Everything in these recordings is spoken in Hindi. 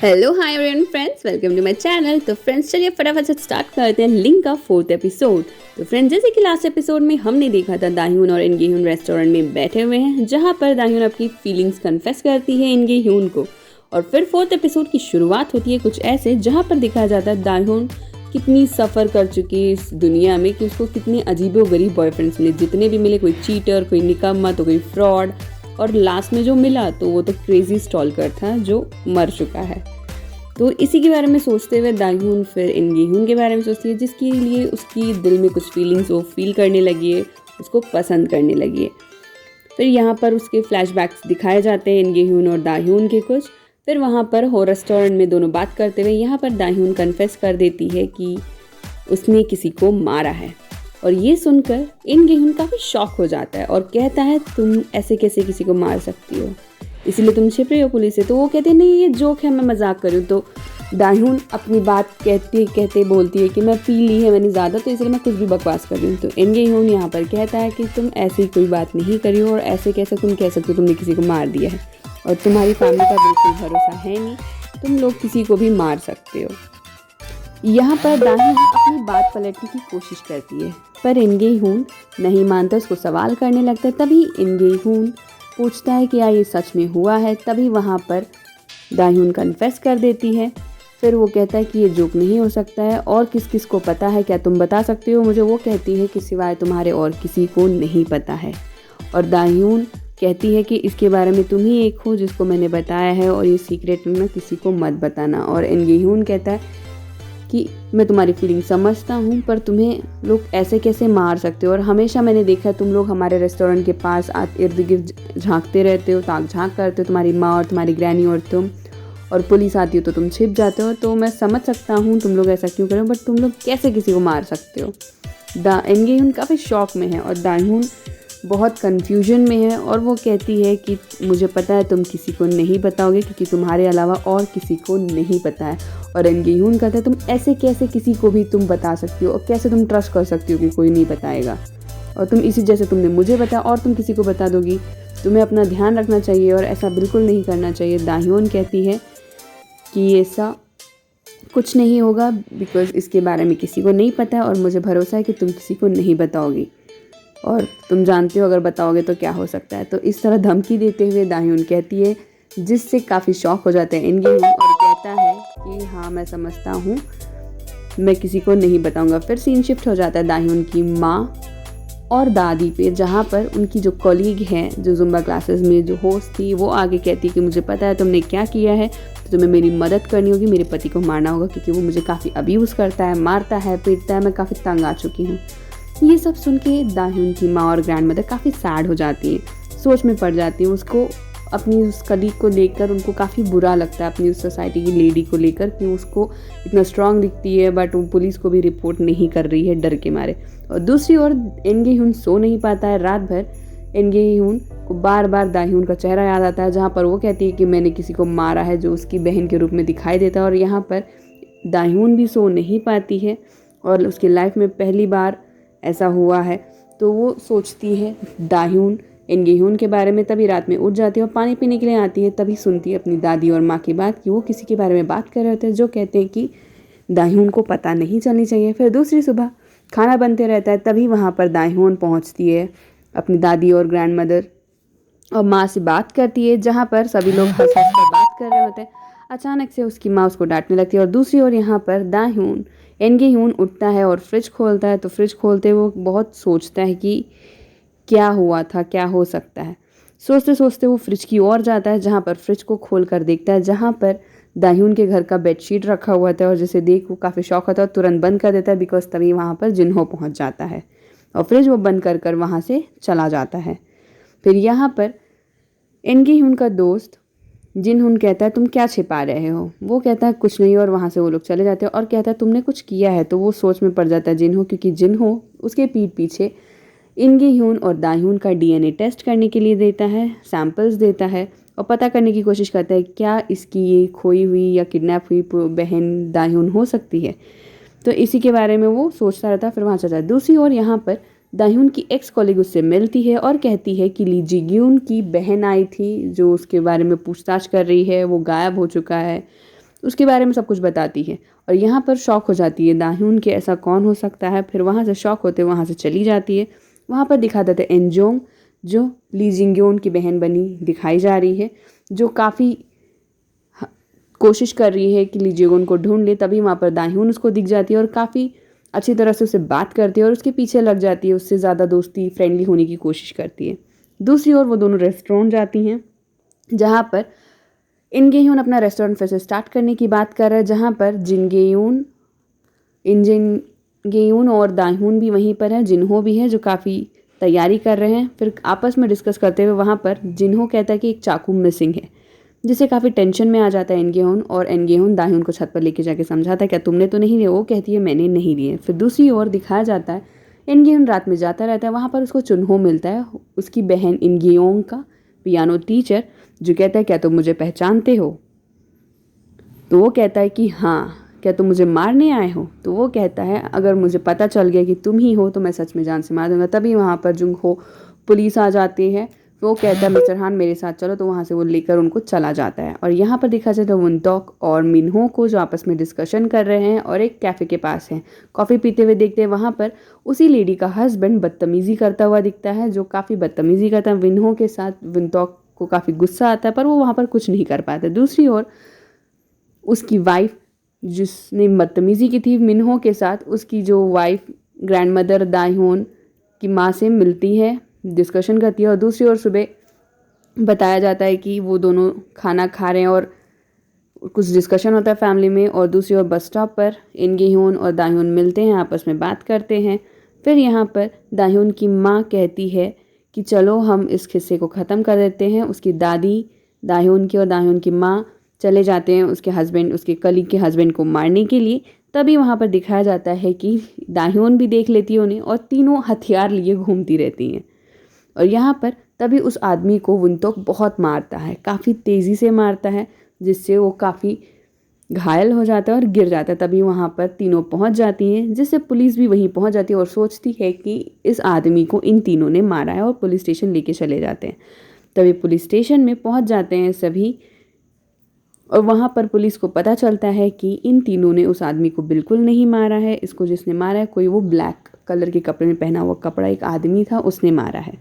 Hello hi everyone friends, welcome to my channel. तो फ्रेंड्स चलिए फटाफट से स्टार्ट करते हैं लिंक का 4th एपिसोड। तो फ्रेंड्स जैसे कि लास्ट एपिसोड में हमने देखा था दाह्यून और इनगे ह्यून रेस्टोरेंट में बैठे हुए हैं, जहां पर दाह्यून अपनी फीलिंग्स कन्फेस करती है इनगे ह्यून को। और फिर 4th एपिसोड की शुरुआत होती है कुछ ऐसे, जहाँ पर दिखाया जाता है दाह्यून कितनी सफ़र कर चुकी है इस दुनिया में कि उसको कितने अजीबोगरीब बॉयफ्रेंड्स मिले, जितने भी मिले, कोई चीटर, कोई निकम्मा तो कोई फ्रॉड, और लास्ट में जो मिला तो वो तो क्रेजी स्टॉलकर था जो मर चुका है। तो इसी के बारे में सोचते हुए दाह्यून फिर इनगे ह्यून के बारे में सोचती है, जिसके लिए उसकी दिल में कुछ फीलिंग्स वो फील करने लगी है, उसको पसंद करने लगी है। फिर यहाँ पर उसके फ्लैशबैक्स दिखाए जाते हैं इनगे ह्यून और दाह्यून के कुछ। फिर वहाँ पर हो रेस्टोरेंट में दोनों बात करते हुए यहाँ पर दाह्यून कन्फेस कर देती है कि उसने किसी को मारा है। और ये सुनकर इनगे ह्यून काफ़ी शॉक हो जाता है और कहता है तुम ऐसे कैसे किसी को मार सकती हो, इसीलिए तुम छिप रही हो पुलिस से। तो वो कहते हैं नहीं ये जोक है, मैं मजाक कर रही हूँ। तो दाह्यून अपनी बात कहते कहते बोलती है कि मैं पी ली है मैंने ज़्यादा, तो इसलिए मैं कुछ भी बकवास कर रही हूँ। तो इनगे ह्यून यहाँ पर कहता है कि तुम ऐसी कोई बात नहीं करी हो, और ऐसे कैसे तुम कह सकते हो तुमने किसी को मार दिया है, और तुम्हारी फैमिली का बिल्कुल भरोसा है नहीं, तुम लोग किसी को भी मार सकते हो। यहाँ पर दाह्यून अपनी बात पलटने की कोशिश करती है, पर इनगे ह्यून नहीं मानता, उसको सवाल करने लगता है। तभी इनगे ह्यून पूछता है कि क्या ये सच में हुआ है। तभी वहाँ पर दाह्यून कन्फेस कर देती है। फिर वो कहता है कि ये जोक नहीं हो सकता है, और किस किस को पता है, क्या तुम बता सकते हो मुझे। वो कहती है कि सिवाय तुम्हारे और किसी को नहीं पता है। और दाह्यून कहती है कि इसके बारे में तुम ही एक हो जिसको मैंने बताया है, और ये सीक्रेट में किसी को मत बताना। और इनगे ह्यून कहता है कि मैं तुम्हारी फीलिंग समझता हूँ, पर तुम्हें लोग ऐसे कैसे मार सकते हो, और हमेशा मैंने देखा है तुम लोग हमारे रेस्टोरेंट के पास इर्द गिर्द झांकते रहते हो, ताक झांक करते हो, तुम्हारी माँ और तुम्हारी ग्रैनी और तुम, और पुलिस आती हो तो तुम छिप जाते हो। तो मैं समझ सकता हूँ तुम लोग ऐसा क्यों करो, बट तुम लोग कैसे किसी को मार सकते हो। इनगे ह्यून काफ़ी शॉक में है और दाह्यून बहुत कन्फ्यूजन में है, और वो कहती है कि मुझे पता है तुम किसी को नहीं बताओगे, क्योंकि तुम्हारे अलावा और किसी को नहीं पता है। और इनगे ह्यून कहता है तुम ऐसे कैसे किसी को भी तुम बता सकती हो, और कैसे तुम ट्रस्ट कर सकती हो कि कोई नहीं बताएगा, और तुम इसी जैसे तुमने मुझे बताया और तुम किसी को बता दोगी। तुम्हें अपना ध्यान रखना चाहिए और ऐसा बिल्कुल नहीं करना चाहिए। दाह्यून कहती है कि ऐसा कुछ नहीं होगा, बिकॉज इसके बारे में किसी को नहीं पता है, और मुझे भरोसा है कि तुम किसी को नहीं बताओगी, और तुम जानते हो अगर बताओगे तो क्या हो सकता है। तो इस तरह धमकी देते हुए दाह्यून कहती है, जिससे काफ़ी शॉक हो जाते हैं इनगे ह्यून, और कहता है कि हाँ मैं समझता हूँ, मैं किसी को नहीं बताऊंगा। फिर सीन शिफ्ट हो जाता है दाह्यून की माँ और दादी पे, जहाँ पर उनकी जो कॉलीग हैं, जो जुम्बा क्लासेस में जो होस्ट थी, वो आगे कहती है कि मुझे पता है तुमने क्या किया है, तो तुम्हें मेरी मदद करनी होगी, मेरे पति को मारना होगा, क्योंकि वो मुझे काफ़ी अब्यूज़ करता है, मारता है, पीटता है, मैं काफ़ी तंग आ चुकी हूँ। ये सब सुन के दाह्यून की माँ और ग्रैंड मदर काफ़ी सैड हो जाती हैं, सोच में पड़ जाती हैं। उसको अपनी उस कलीग को लेकर उनको काफ़ी बुरा लगता है, अपनी उस सोसाइटी की लेडी को लेकर, कि उसको इतना स्ट्रांग दिखती है, बट वो पुलिस को भी रिपोर्ट नहीं कर रही है डर के मारे। और दूसरी ओर इनगे ह्यून सो नहीं पाता है रात भर। इनगे ह्यून को बार बार दाह्यून का चेहरा याद आता है, जहाँ पर वो कहती है कि मैंने किसी को मारा है, जो उसकी बहन के रूप में दिखाई देता है। और यहाँ पर दाह्यून भी सो नहीं पाती है, और उसकी लाइफ में पहली बार ऐसा हुआ है। तो वो सोचती है दाह्यून इनगे ह्यून के बारे में। तभी रात में उठ जाती है और पानी पीने के लिए आती है। तभी सुनती है अपनी दादी और माँ की बात, कि वो किसी के बारे में बात कर रहे होते हैं, जो कहते हैं कि दाह्यून को पता नहीं चलनी चाहिए। फिर दूसरी सुबह खाना बनते रहता है, तभी वहाँ पर दाह्यून पहुँचती है अपनी दादी और ग्रैंड मदर और माँ से बात करती है, जहाँ पर सभी लोग हंस हंस कर बात कर रहे होते हैं। अचानक से उसकी माँ उसको डांटने लगती है। और दूसरी ओर यहाँ पर दाह्यून इनगे ह्यून उठता है और फ्रिज खोलता है। तो फ्रिज खोलते वो बहुत सोचता है कि क्या हुआ था, क्या हो सकता है। सोचते सोचते वो फ्रिज की ओर जाता है, जहाँ पर फ्रिज को खोल कर देखता है, जहाँ पर दाह्यून के घर का बेडशीट रखा हुआ था, और जिसे देख वो काफ़ी शौक होता है और तुरंत बंद कर देता है, बिकॉज तभी वहाँ पर जिन्हो पहुँच जाता है, और फ्रिज वो बंद कर कर वहाँ से चला जाता है। फिर यहाँ पर इनगे ह्यून का दोस्त जिनहुन कहता है तुम क्या छिपा रहे हो। वो कहता है कुछ नहीं, और वहाँ से वो लोग चले जाते हैं। और कहता है तुमने कुछ किया है। तो वो सोच में पड़ जाता है जिन्हो, क्योंकि जिन्हो उसके पीठ पीछे इनगे ह्यून और दाह्यून का डीएनए टेस्ट करने के लिए देता है, सैंपल्स देता है, और पता करने की कोशिश करता है क्या इसकी ये खोई हुई या किडनैप हुई बहन दाह्यून हो सकती है। तो इसी के बारे में वो सोचता रहता है। फिर वहाँ चलता है। दूसरी ओर यहाँ पर दाह्यून की एक्स कॉलीग उससे मिलती है और कहती है कि ली जिग्यून की बहन आई थी, जो उसके बारे में पूछताछ कर रही है, वो गायब हो चुका है, उसके बारे में सब कुछ बताती है। और यहाँ पर शॉक हो जाती है दाह्यून कि ऐसा कौन हो सकता है। फिर वहाँ से शॉक होते वहाँ से चली जाती है। वहाँ पर दिखा देते हैं एनजोंग, जो ली जिंगयोन की बहन बनी दिखाई जा रही है, जो काफ़ी कोशिश कर रही है कि ली जिंगयोन को ढूंढ ले। तभी वहाँ पर दाह्यून उसको दिख जाती है और काफ़ी अच्छी तरह से उससे बात करती है और उसके पीछे लग जाती है, उससे ज़्यादा दोस्ती फ्रेंडली होने की कोशिश करती है। दूसरी ओर वो दोनों रेस्टोरेंट जाती हैं, जहाँ पर इन गेह्यून अपना रेस्टोरेंट फिर से स्टार्ट करने की बात कर रहा है, जहाँ पर जिन गेह्यून और दाह्यून भी वहीं पर है, जिन्हो भी है जो काफ़ी तैयारी कर रहे हैं। फिर आपस में डिस्कस करते हुए वहाँ पर जिन्हो कहता है कि एक चाकू मिसिंग है, जिससे काफ़ी टेंशन में आ जाता है इन गेह्यून। और इन गेह्यून दाह्यून को छत पर लेके जाके समझाता है क्या तुमने तो नहीं लिए? वो कहती है मैंने नहीं लिए। फिर दूसरी ओर दिखाया जाता है इन गेह्यून रात में जाता रहता है, वहाँ पर उसको चुन्हो मिलता है, उसकी बहन इन गेह्यून का पियानो टीचर, जो कहता है क्या तुम मुझे पहचानते हो? तो वो कहता है कि हाँ। क्या तुम मुझे मारने आए हो? तो वो कहता है अगर मुझे पता चल गया कि तुम ही हो तो मैं सच में जान से मार दूंगा। तभी वहाँ पर जुंगहो पुलिस आ जाती है। वो कहता है मिस्टर हान मेरे साथ चलो, तो वहाँ से वो लेकर उनको चला जाता है। और यहाँ पर देखा जाए तो वुनटॉक और मिन्हो को जो आपस में डिस्कशन कर रहे हैं और एक कैफ़े के पास हैं, कॉफ़ी पीते हुए देखते हैं। वहाँ पर उसी लेडी का हस्बैंड बदतमीज़ी करता हुआ दिखता है, जो काफ़ी बदतमीज़ी करता है मिन्हो के साथ। वुनटॉक को काफ़ी गुस्सा आता है पर वो वहाँ पर कुछ नहीं कर पाता। दूसरी ओर उसकी वाइफ जिसने बदतमीज़ी की थी मिन्हो के साथ, उसकी जो वाइफ ग्रैंड मदर दाह्यून की माँ से मिलती है, डिस्कशन करती है। और दूसरी ओर सुबह बताया जाता है कि वो दोनों खाना खा रहे हैं और कुछ डिस्कशन होता है फैमिली में। और दूसरी ओर बस स्टॉप पर इन गेह्यून और दाह्यून मिलते हैं, आपस में बात करते हैं। फिर यहाँ पर दाह्यून की माँ कहती है कि चलो हम इस किस्से को ख़त्म कर देते हैं। उसकी दादी दाह्यून की और दाह्यून की माँ चले जाते हैं उसके हस्बैंड, उसके कलीग के हस्बैंड को मारने के लिए। तभी वहाँ पर दिखाया जाता है कि दाह्यून भी देख लेती है उन्हें और तीनों हथियार लिए घूमती रहती हैं। और यहाँ पर तभी उस आदमी को वुनटॉक बहुत मारता है, काफ़ी तेज़ी से मारता है, जिससे वो काफ़ी घायल हो जाता है और गिर जाता है। तभी वहाँ पर तीनों पहुँच जाती हैं, जिससे पुलिस भी वहीं पहुँच जाती है और सोचती है कि इस आदमी को इन तीनों ने मारा है, और पुलिस स्टेशन लेके चले जाते हैं। तभी पुलिस स्टेशन में पहुँच जाते हैं सभी, और वहाँ पर पुलिस को पता चलता है कि इन तीनों ने उस आदमी को बिल्कुल नहीं मारा है। इसको जिसने मारा है कोई वो ब्लैक कलर के कपड़े में पहना हुआ कपड़ा एक आदमी था, उसने मारा है।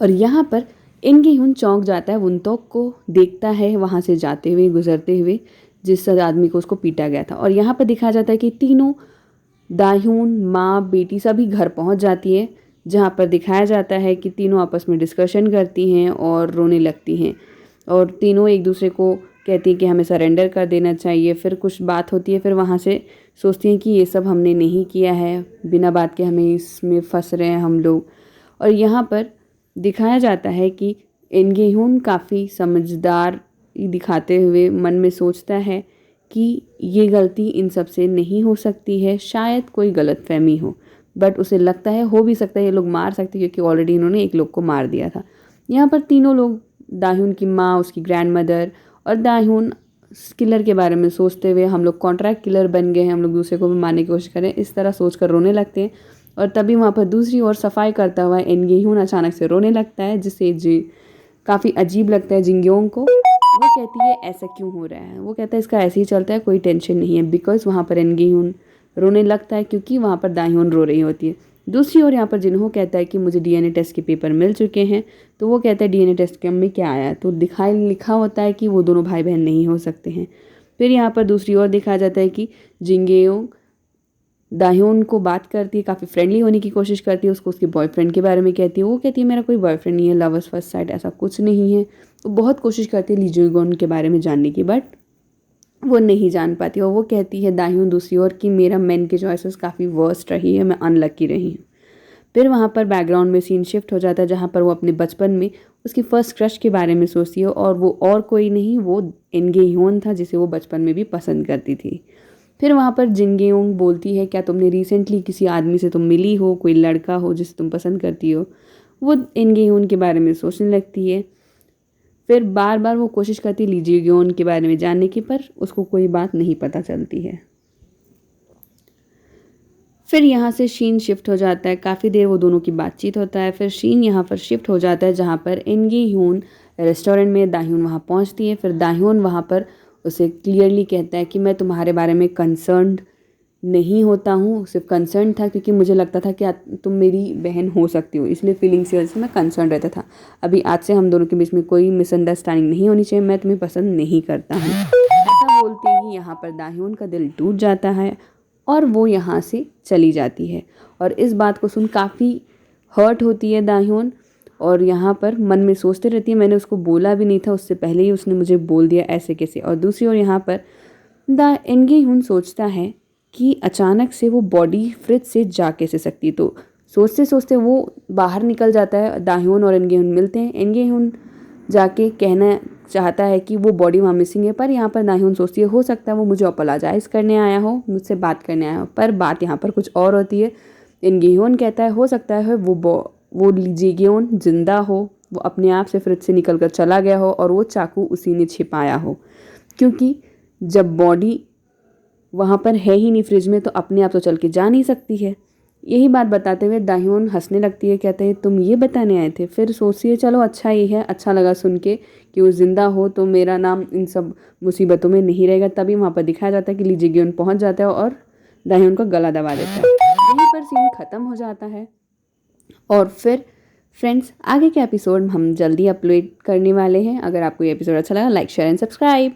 और यहाँ पर इन गेह्यून चौंक जाता है, वुनटॉक को देखता है वहाँ से जाते हुए गुजरते हुए, जिस आदमी को उसको पीटा गया था। और यहाँ पर दिखाया जाता है कि तीनों दाह्यून माँ बेटी सभी घर पहुँच जाती है, जहाँ पर दिखाया जाता है कि तीनों आपस में डिस्कशन करती हैं और रोने लगती हैं। और तीनों एक दूसरे को कहती हैं कि हमें सरेंडर कर देना चाहिए। फिर कुछ बात होती है, फिर वहाँ से सोचती हैं कि ये सब हमने नहीं किया है, बिना बात के हमें इसमें फंस रहे हैं हम लोग। और यहाँ पर दिखाया जाता है कि इन गेह्यून काफ़ी समझदार दिखाते हुए मन में सोचता है कि ये गलती इन सब से नहीं हो सकती है, शायद कोई गलतफहमी हो। बट उसे लगता है हो भी सकता है ये लोग मार सकते, क्योंकि ऑलरेडी इन्होंने एक लोग को मार दिया था। यहाँ पर तीनों लोग दाह्यून की माँ, उसकी ग्रैंड मदर और दाह्यून किलर के बारे में सोचते हुए हम लोग कॉन्ट्रैक्ट किलर बन गए हैं, हम लोग दूसरे को भी मारने की कोशिश करें, इस तरह सोचकर रोने लगते हैं। और तभी वहाँ पर दूसरी ओर सफाई करता हुआ इन गेह्यून अचानक से रोने लगता है, जिससे काफ़ी अजीब लगता है जिंगयोंग को। वो कहती है ऐसा क्यों हो रहा है? वो कहता है इसका ऐसे ही चलता है, कोई टेंशन नहीं है। बिकॉज वहाँ पर इन गेह्यून रोने लगता है क्योंकि वहाँ पर दाह्यून रो रही होती है। दूसरी ओर यहाँ पर जिन्हो कहता है कि मुझे डीएनए टेस्ट के पेपर मिल चुके हैं। तो वो कहता है डीएनए टेस्ट के में क्या आया? तो लिखा होता है कि वो दोनों भाई बहन नहीं हो सकते हैं। फिर यहाँ पर दूसरी ओर दिखाया जाता है कि जिंगयोंग दाह्यून को बात करती है, काफ़ी फ्रेंडली होने की कोशिश करती है, उसको उसके बॉयफ्रेंड के बारे में कहती है। वो कहती है मेरा कोई बॉयफ्रेंड नहीं है, लवर्स फर्स्ट साइट ऐसा कुछ नहीं है। वो बहुत कोशिश करती है ली जिंगयोंग के बारे में जानने की, बट वो नहीं जान पाती। और वो कहती है दाह्यून दूसरी ओर कि मेरा मेन की चॉइसेस काफ़ी वर्स्ट रही है, मैं अनलकी रही हूँ। फिर वहाँ पर बैकग्राउंड में सीन शिफ्ट हो जाता है, जहाँ पर वो अपने बचपन में उसकी फर्स्ट क्रश के बारे में सोचती है, और वो और कोई नहीं, वो इन गेह्यून था, जिसे वो बचपन में भी पसंद करती थी। फिर वहाँ पर जिंगयोंग बोलती है क्या तुमने रिसेंटली किसी आदमी से तुम मिली हो, कोई लड़का हो जिसे तुम पसंद करती हो? वो इन गेह्यून के बारे में सोचने लगती है। फिर बार बार वो कोशिश करती है ली जिंगयोंग के बारे में जानने की, पर उसको कोई बात नहीं पता चलती है। फिर यहाँ से शीन शिफ्ट हो जाता है, काफ़ी देर वो दोनों की बातचीत होता है। फिर शीन यहाँ पर शिफ्ट हो जाता है, जहाँ पर इन गेह्यून रेस्टोरेंट में दाह्यून वहाँ पहुँचती है। फिर दाह्यून वहाँ पर उसे क्लियरली कहता है कि मैं तुम्हारे बारे में कंसर्न्ड नहीं होता हूँ, सिर्फ कंसर्न था क्योंकि मुझे लगता था कि तुम मेरी बहन हो सकती हो, इसलिए फीलिंग्स की वजह से मैं कंसर्न रहता था। अभी आज से हम दोनों के बीच में कोई मिसअंडरस्टैंडिंग नहीं होनी चाहिए, मैं तुम्हें पसंद नहीं करता हूँ। ऐसा बोलते ही यहाँ पर दाह्योन का दिल टूट जाता है और वो यहाँ से चली जाती है। और इस बात को सुन काफ़ी हर्ट होती है दाह्योन, और यहाँ पर मन में सोचते रहती है मैंने उसको बोला भी नहीं था, उससे पहले ही उसने मुझे बोल दिया, ऐसे कैसे। और दूसरी ओर यहाँ पर द एनगे ह्यून सोचता है कि अचानक से वो बॉडी फ्रिज से जा कैसे सकती है। तो सोचते सोचते वो बाहर निकल जाता है। दाह्योन और एनगे ह्यून मिलते हैं। एनगे ह्यून जाके कहना चाहता है कि वो बॉडी वहाँ मिसिंग है, पर यहाँ पर दाह्योन सोचती है हो सकता है वो मुझे अपोलोजाइज़ करने आया हो, मुझसे बात करने आया हो, पर बात यहाँ पर कुछ और होती है। एनगे ह्यून कहता है हो सकता है वो लीजिग्योन जिंदा हो, वो अपने आप से फ्रिज से निकल कर चला गया हो और वो चाकू उसी ने छिपाया हो, क्योंकि जब बॉडी वहाँ पर है ही नहीं फ्रिज में तो अपने आप तो चल के जा नहीं सकती है। यही बात बताते हुए दाह्योन हंसने लगती है, कहते हैं तुम ये बताने आए थे। फिर सोचिए चलो अच्छा ही है, अच्छा लगा सुन के कि वो ज़िंदा हो तो मेरा नाम इन सब मुसीबतों में नहीं रहेगा। तभी वहाँ पर दिखाया जाता है कि ली जिग्योन पहुँच जाता है और दाह्योन का गला दबा देता है। यहीं पर सीन ख़त्म हो जाता है। और फिर फ्रेंड्स आगे के एपिसोड हम जल्दी अपलोड करने वाले हैं। अगर आपको ये एपिसोड अच्छा लगा लाइक शेयर एंड सब्सक्राइब।